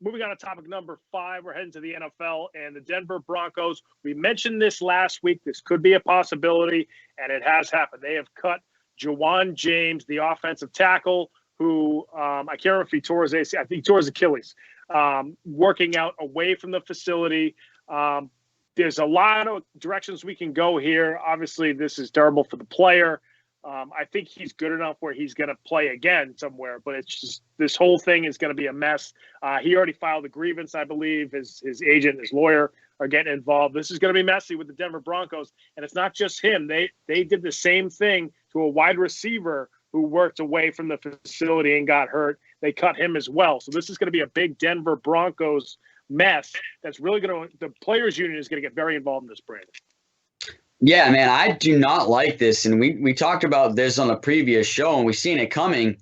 moving on to topic number 5, we're heading to the NFL and the Denver Broncos. We mentioned this last week. This could be a possibility, and it has happened. They have cut Juwan James, the offensive tackle, who I can't remember if he tore his ACL. I think he tore his Achilles, working out away from the facility. There's a lot of directions we can go here. Obviously, this is terrible for the player. I think he's good enough where he's going to play again somewhere, but it's just this whole thing is going to be a mess. He already filed a grievance, I believe. His agent, his lawyer are getting involved. This is going to be messy with the Denver Broncos, and it's not just him. They did the same thing to a wide receiver who worked away from the facility and got hurt. They cut him as well. So this is going to be a big Denver Broncos mess that's really going to – the players' union is going to get very involved in this, Brandon. Yeah, man, I do not like this. And we talked about this on the previous show, and we've seen it coming.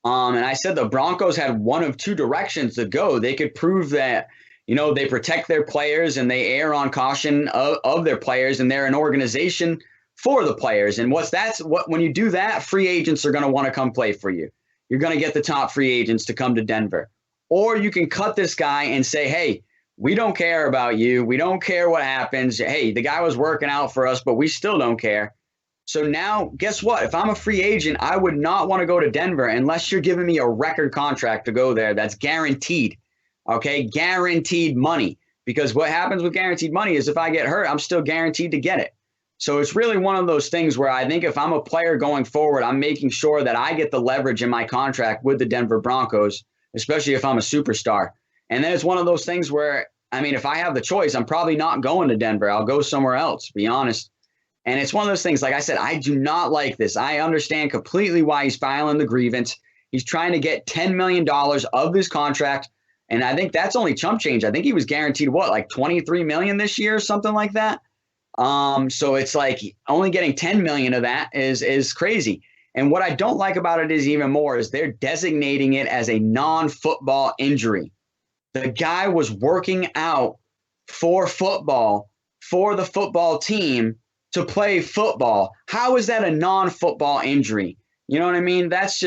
And I said the Broncos had one of two directions to go. They could prove that, they protect their players and they err on caution of their players, and they're an organization for the players. And when you do that, free agents are going to want to come play for you. You're going to get the top free agents to come to Denver. Or you can cut this guy and say, hey, we don't care about you. We don't care what happens. Hey, the guy was working out for us, but we still don't care. So now, guess what? If I'm a free agent, I would not want to go to Denver unless you're giving me a record contract to go there. That's guaranteed. Okay? Guaranteed money. Because what happens with guaranteed money is if I get hurt, I'm still guaranteed to get it. So it's really one of those things where I think if I'm a player going forward, I'm making sure that I get the leverage in my contract with the Denver Broncos, especially if I'm a superstar. And then it's one of those things where, if I have the choice, I'm probably not going to Denver. I'll go somewhere else, to be honest. And it's one of those things, like I said, I do not like this. I understand completely why he's filing the grievance. He's trying to get $10 million of his contract. And I think that's only chump change. I think he was guaranteed, like $23 million this year or something like that. So it's like only getting $10 million of that is crazy. And what I don't like about it is even more is they're designating it as a non-football injury. The guy was working out for football, for the football team to play football. How is that a non-football injury? You know what I mean? That's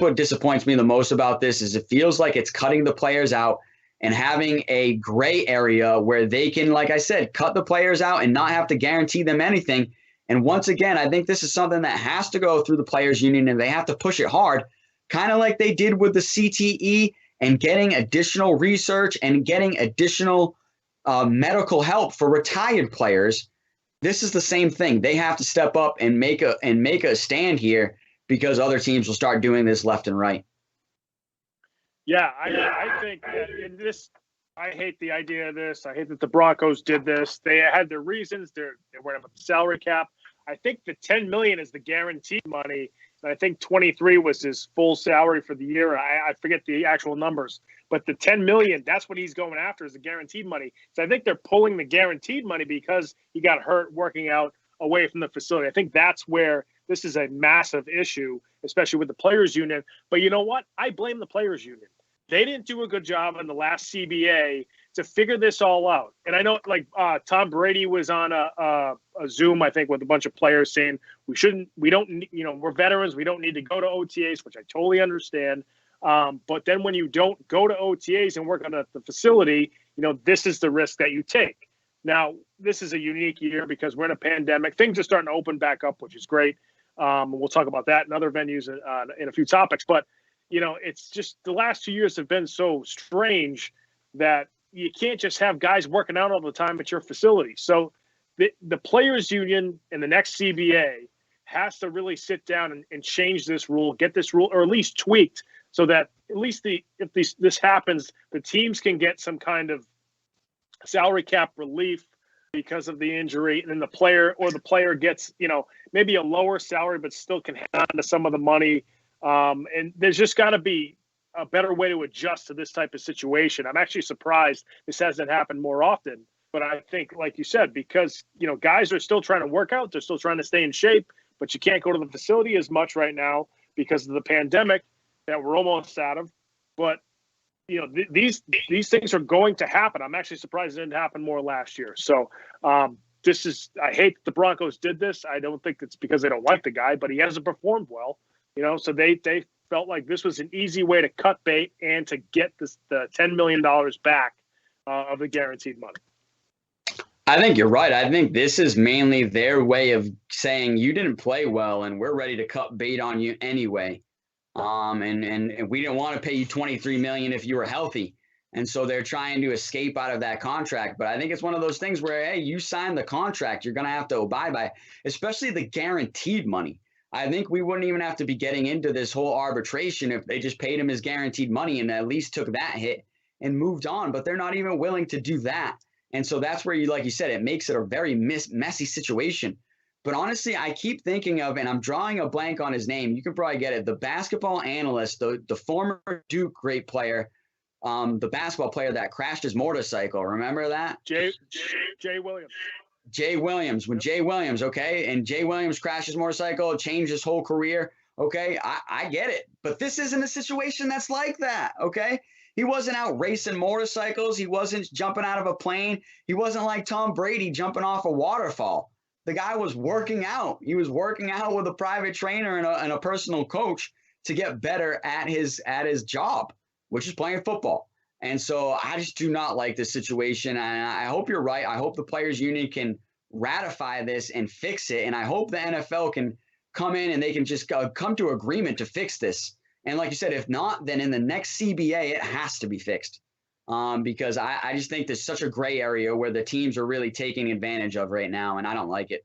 what disappoints me the most about this is it feels like it's cutting the players out and having a gray area where they can, like I said, cut the players out and not have to guarantee them anything. And once again, I think this is something that has to go through the players union and they have to push it hard, kind of like they did with the CTE and getting additional research and getting additional medical help for retired players. This is the same thing. They have to step up and make a stand here because other teams will start doing this left and right. Yeah, I think that in this, I hate the idea of this. I hate that the Broncos did this. They had their reasons. They were about the salary cap. I think the $10 million is the guaranteed money. And I think 23 was his full salary for the year. I forget the actual numbers, but the $10 million, that's what he's going after is the guaranteed money. So I think they're pulling the guaranteed money because he got hurt working out away from the facility. I think that's where this is a massive issue, especially with the players union. But you know what? I blame the players union. They didn't do a good job in the last CBA to figure this all out. And I know Tom Brady was on a Zoom, I think, with a bunch of players saying we're veterans. We don't need to go to OTAs, which I totally understand. But then when you don't go to OTAs and work on the facility, this is the risk that you take. Now, this is a unique year because we're in a pandemic. Things are starting to open back up, which is great. We'll talk about that in other venues in a few topics. But, it's just the last 2 years have been so strange that you can't just have guys working out all the time at your facility. So the players union and the next CBA has to really sit down and change this rule, get this rule, or at least tweaked so that at least if this happens, the teams can get some kind of salary cap relief because of the injury. And then the player gets, maybe a lower salary, but still can hang on to some of the money. And there's just got to be a better way to adjust to this type of situation. I'm actually surprised this hasn't happened more often. But I think, like you said, because, guys are still trying to work out, they're still trying to stay in shape, but you can't go to the facility as much right now because of the pandemic that we're almost out of. But, these things are going to happen. I'm actually surprised it didn't happen more last year. So I hate the Broncos did this. I don't think it's because they don't like the guy, but he hasn't performed well. So they felt like this was an easy way to cut bait and to get the $10 million back of the guaranteed money. I think you're right. I think this is mainly their way of saying you didn't play well and we're ready to cut bait on you anyway. And we didn't want to pay you $23 million if you were healthy. And so they're trying to escape out of that contract. But I think it's one of those things where, hey, you signed the contract, you're going to have to abide by, especially the guaranteed money. I think we wouldn't even have to be getting into this whole arbitration if they just paid him his guaranteed money and at least took that hit and moved on. But they're not even willing to do that. And so that's where, like you said, it makes it a very messy situation. But honestly, I keep thinking of, and I'm drawing a blank on his name, you can probably get it, the basketball analyst, the former Duke great player, the basketball player that crashed his motorcycle. Remember that? Jay Williams. Jay Williams. When Jay Williams, okay, and Jay Williams crashed his motorcycle, changed his whole career, okay, I get it. But this isn't a situation that's like that, okay? He wasn't out racing motorcycles. He wasn't jumping out of a plane. He wasn't like Tom Brady jumping off a waterfall. The guy was working out. He was working out with a private trainer and a personal coach to get better at his job, which is playing football. And so I just do not like this situation. And I hope you're right. I hope the Players Union can ratify this and fix it. And I hope the NFL can come in and they can just come to agreement to fix this. And like you said, if not, then in the next CBA, it has to be fixed. Because I just think there's such a gray area where the teams are really taking advantage of right now, and I don't like it.